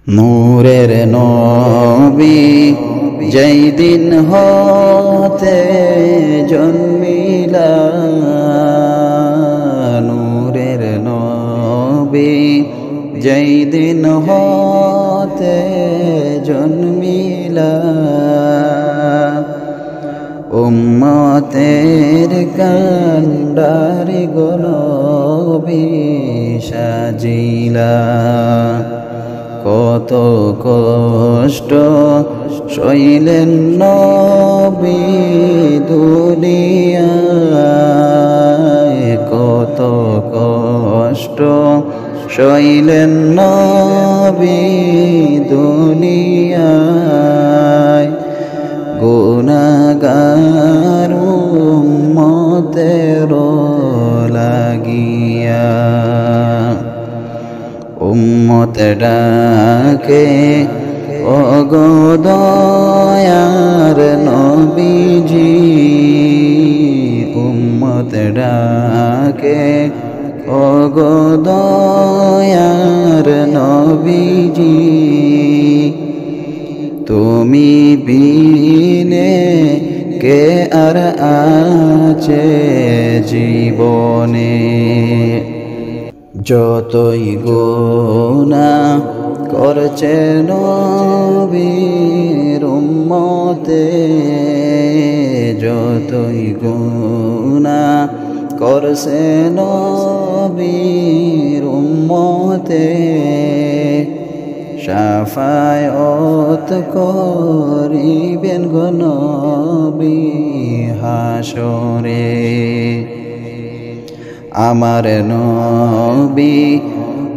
নূরের নবী যেই দিন হতে জন্মিলা, নূরের নবী যেই দিন হতে জন্মিলা, উম্মতের কান্ডারি গো নবী সাজিলা। কত কষ্ট সইলেন নবী দুনিয়ায়, কত কষ্ট সইলেন নবী দুনিয়ায়, গুনাহগার উম্মতের লাগিয়া। উম্মত ডাকে ওগো দয়ার নবীজি, উম্মত ডাকে ওগো দয়ার নবীজি, তুমি বিনে কে আর আছে জীবনে। যতই গুনাহ করছে নবীর উম্মতে, যতই গুনাহ করছে নবীর উম্মতে, শাফায়াত করিবেন গো নবী হাসরে। আমার নবী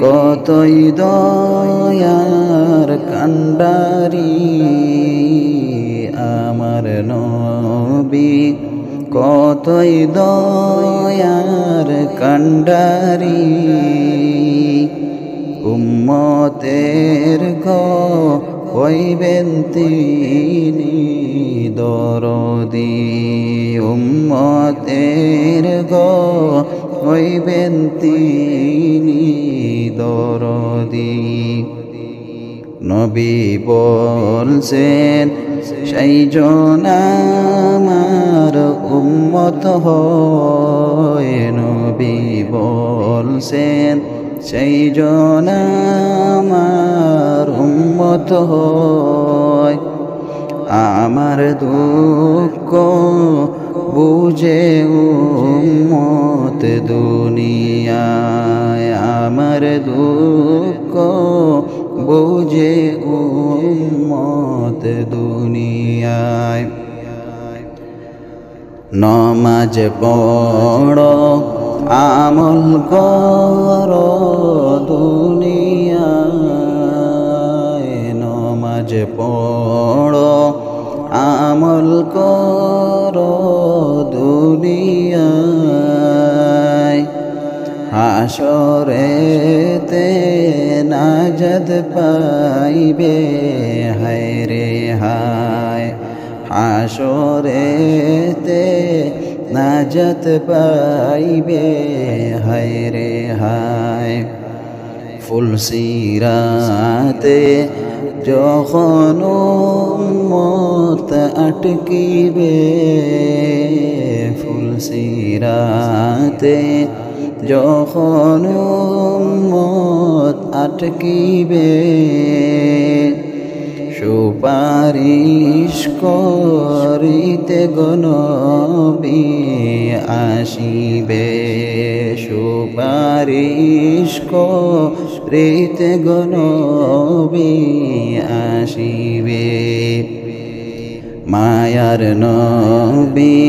কতই দয়ার কান্ডারি, আমার নবী কতই দয়ার কান্ডারি, উম্মতের গো হইবেন তিনি দরদি, উম্মতের গো হইবেন তিনি দরদি। নবী বলছেন সেই জন আমার উম্মত হয়, নবী বলছেন সেই জন আমার উম্মত হয়, আমার দুঃখ বুঝে উম্মত দুনিয়ায়, আমার দুঃখ বুঝে উম্মত দুনিয়ায়। নমাজ পড়ো আমল করো দুনিয়ায়, নমাজ পড়ো আমল করো দুনিয়ায়, হাসরেতে নাজাত পাইবে হায় রে হায়, হাসরেতে নাজাত পাইবে হায় রে হায়। ফুলসিরাতে যখন উম্মত আটকিবে, ফুলসিরাতে যখন উম্মত আটকিবে, সুপারিশ করিতে গো নবী আসিবে, সুপারিশ করিতে গো নবী আসিবে। মায়ার নবী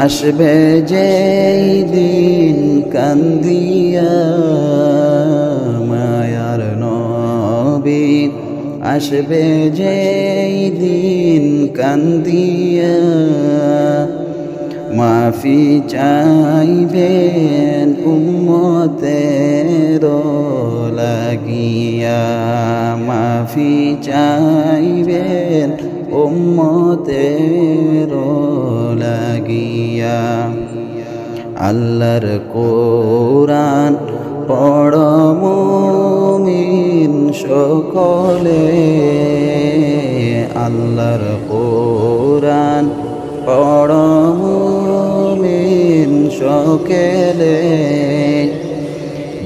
আসবে যেই দিন কান্দিয়া, মায়ার নবী আসবে যেই দিন কান্দিয়া, মাফি চাইবেন উম্মতের লাগিয়া, মাফি চাইবেন উম্মতের লাগিয়া। আল্লাহর কোরআন পড়ো মুমিন সকলে আল্লাহর কোরআন পড়ো মুমিন সকলে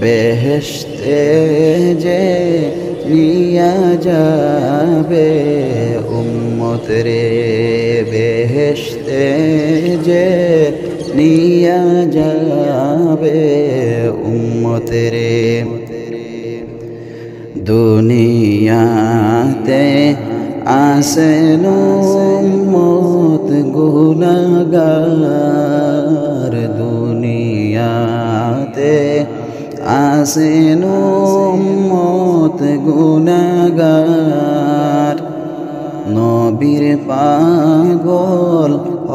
বেহেশতে যে নিয়া যাবে উম্মত রে বেহেশতে যে নিয়া যাবে উম্মত রে দুনিয়াতে আসেন উম্মত গুনাহগার দুনিয়াতে আসেন উম্মত গুনাহগার নবীর পাগল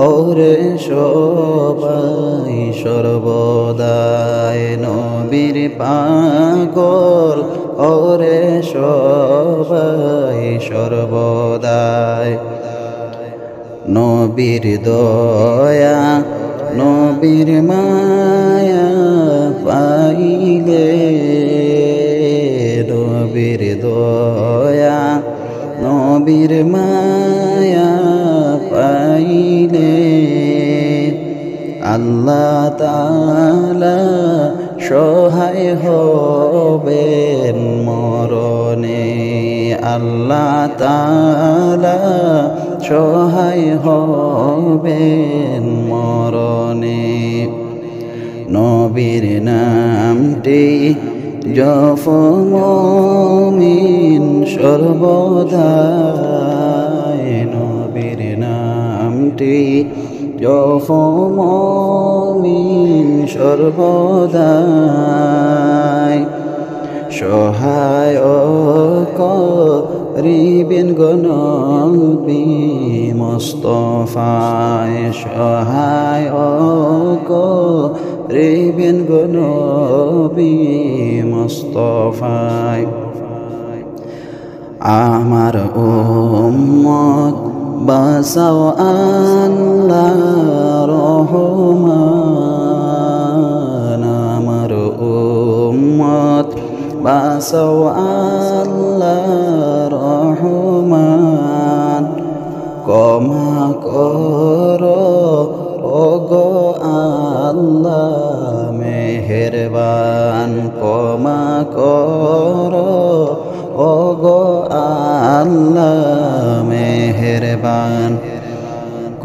ওরে সবাই সর্বদাই নবীর পাগল ওরে সবাই সর্বদাই নবীর দয়া নবীর মায়া পাইলে নবীর দয়া নবীর মায়া পাইলে আল্লাহ তাআলা সহায় হবেন মরণে আল্লাহ তাআলা সহায় হবেন মরণে নবীর নামটি জপ মুমিন সর্বদাই নবীর নামটি জপ মুমিন সর্বদাই সহায়ক করিবেন গো নবী মুস্তাফায় সহায়ক করিবেন গো নবী মুস্তাফায় আমার উম্মত বাঁচাও আল্লাহ রহমান আমার উম্মত বাঁচাও আল্লাহ রহমান ক্ষমা করো ওগো আল্লাহ মেহেরবান ক্ষমা করো ওগো আল্লাহ মেহেরবান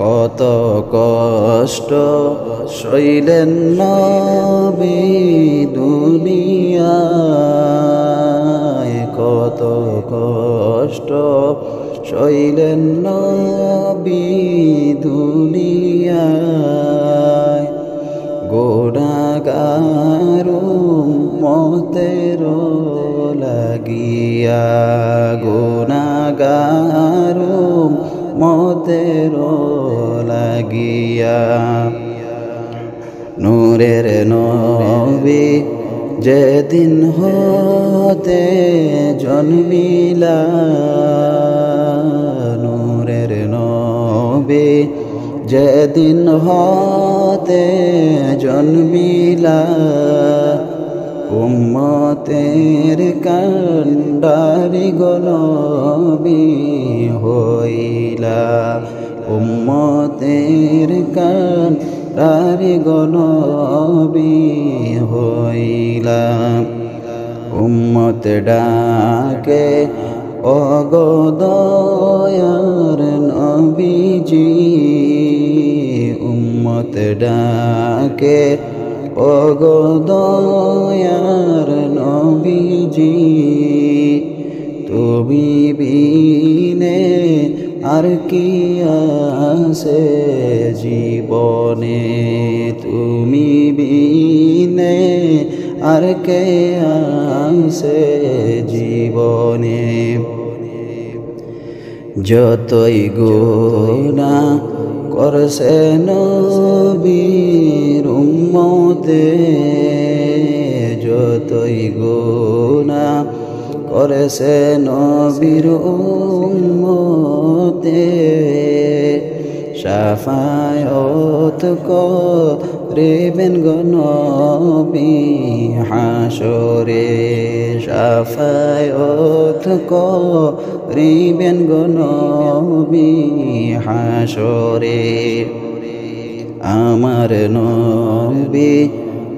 কত কষ্ট সইলেন নবী দুনিয়ায় কত কষ্ট সইলেন নবী দুনিয়ায় গুনাহগার উম্মতের লাগিয়া গুনাহগার উম্মতের লাগিয়া নূরের নবী যেদিন হতে জন্মিলা নূরের নবী যেদিন হতে জন্মিলা উম্মতের কান্ডারি গো নবী হইলা উম্মতের কান্ডারি গো নবী হইলা উম্মত ডাকে ওগো দয়ার নবীজি উম্মত ডাকে ওগো দয়ার নবীজি তুমি বিনে আর কি আছে জীবনে তুমি বিনে আর কে আছে জীবনে যতই গুনাহ করছে নবীর উম্মতে যতই গুনাহ করেছে নবীর উম্মতে শাফায়াত রেবেন গো নবী হাসরে শাফায়াত করিবেন গো নবী হাসরে আমার নবী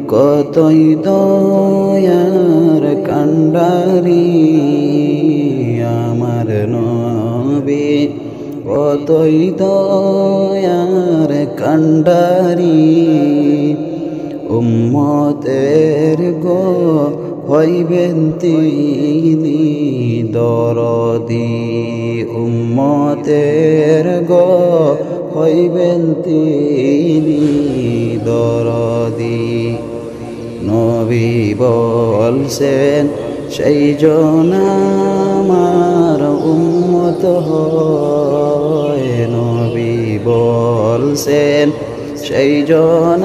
কতই দয়ার কান্ডারি আমার নবী কতই দয়ার কান্ডারি উম্মতের গো হইবেন তিনি দরদি উম্মতের গো হইবেন তিনি দরদি নবী বলছেন সেই জন আমার উম্মত হয় নবী বলছেন সেই জন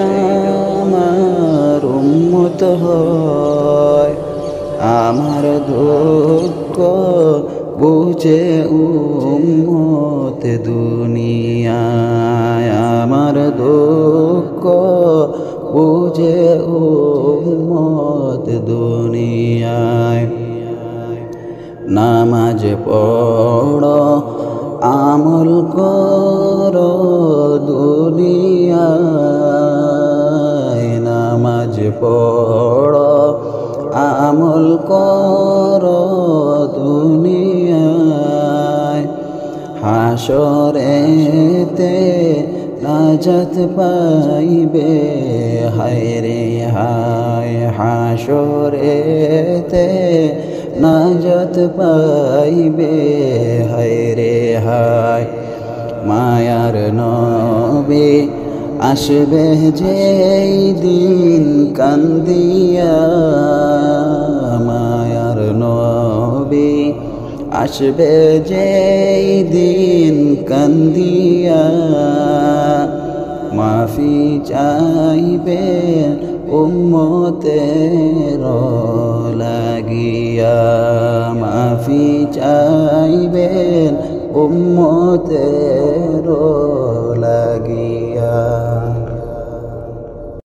আমার উম্মত হয় আমার দুঃখ বুঝে উম্মত দুনিয়ায় আমার দুঃখ বুঝে উম্মত দুনিয়ায় নামাজ পড়ো আমল করো দুনিয়ায় নামাজ পড়ো আমল করো দুনিয়ায় হাসরেতে নাজাত পাইবে হায় রে হায় হাসরেতে নাজাত পাইবে হায় রে হায় মায়ার নবী আসবে যেই দিন কান্দিয়া মায়ার নবী আসবে যেই দিন কান্দিয়া মাফি চাইবে উম্মতের লাগিয়া মাফি চাইবেন উম্মতের